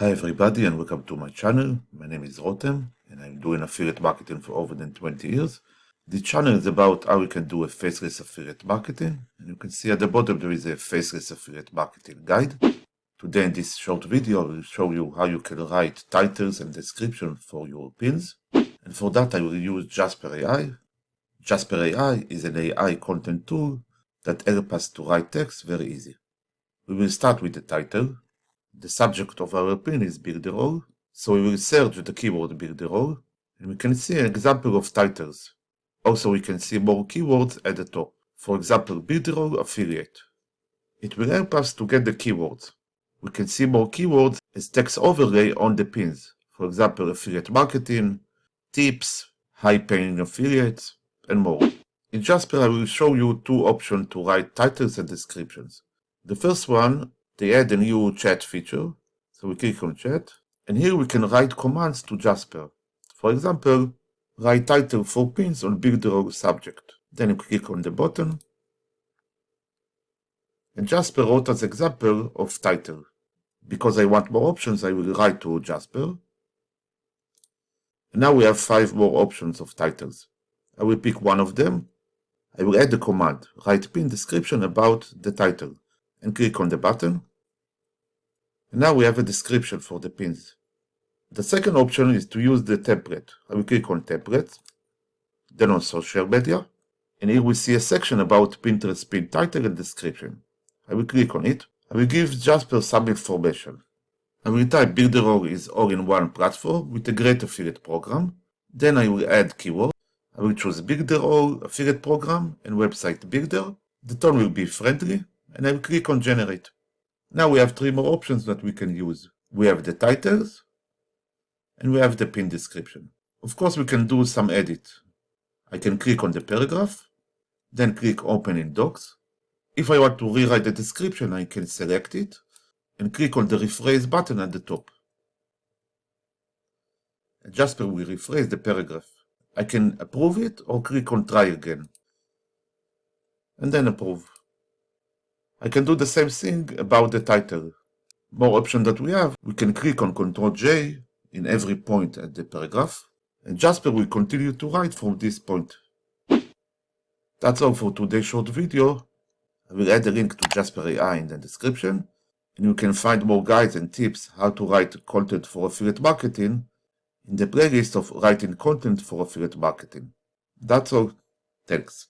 Hi everybody and welcome to my channel. My name is Rotem and I'm doing affiliate marketing for over than 20 years. This channel is about how we can do a faceless affiliate marketing, and you can see at the bottom there is a faceless affiliate marketing guide. Today in this short video I will show you how you can write titles and description for your pins, and for that I will use Jasper AI. Jasper AI is an AI content tool that helps us to write text very easy. We will start with the title. The subject of our pin is build a role, so we will search the keyword build a role, and we can see an example of titles. Also we can see more keywords at the top. For example, build a role affiliate. It will help us to get the keywords. We can see more keywords as text overlay on the pins. For example, affiliate marketing, tips, high paying affiliates, and more. In Jasper I will show you two options to write titles and descriptions. The first one, they add a new chat feature, so we click on chat, and here we can write commands to Jasper. For example, write title for pins on build a role subject. Then you click on the button, and Jasper wrote as example of title. Because I want more options, I will write to Jasper. And now we have 5 more options of titles. I will pick one of them. I will add the command, write pin description about the title, and click on the button. And now we have a description for the pins. The second option is to use the template. I will click on template, then on social media, and here we see a section about Pinterest pin title and description. I will click on it. I will give Jasper some information. I will type build a role is all-in-one platform with a great affiliate program. Then I will add keywords. I will choose build a role, affiliate program, and website builder. The tone will be friendly, and I will click on generate. Now we have 3 more options that we can use. We have the titles, and we have the pin description. Of course we can do some edit. I can click on the paragraph, then click open in docs. If I want to rewrite the description, I can select it, and click on the rephrase button at the top. And Jasper will rephrase the paragraph. I can approve it or click on try again, and then approve. I can do the same thing about the title. More options that we have, we can click on Ctrl J in every point at the paragraph, and Jasper will continue to write from this point. That's all for today's short video. I will add a link to Jasper AI in the description, and you can find more guides and tips how to write content for affiliate marketing in the playlist of writing content for affiliate marketing. That's all. Thanks.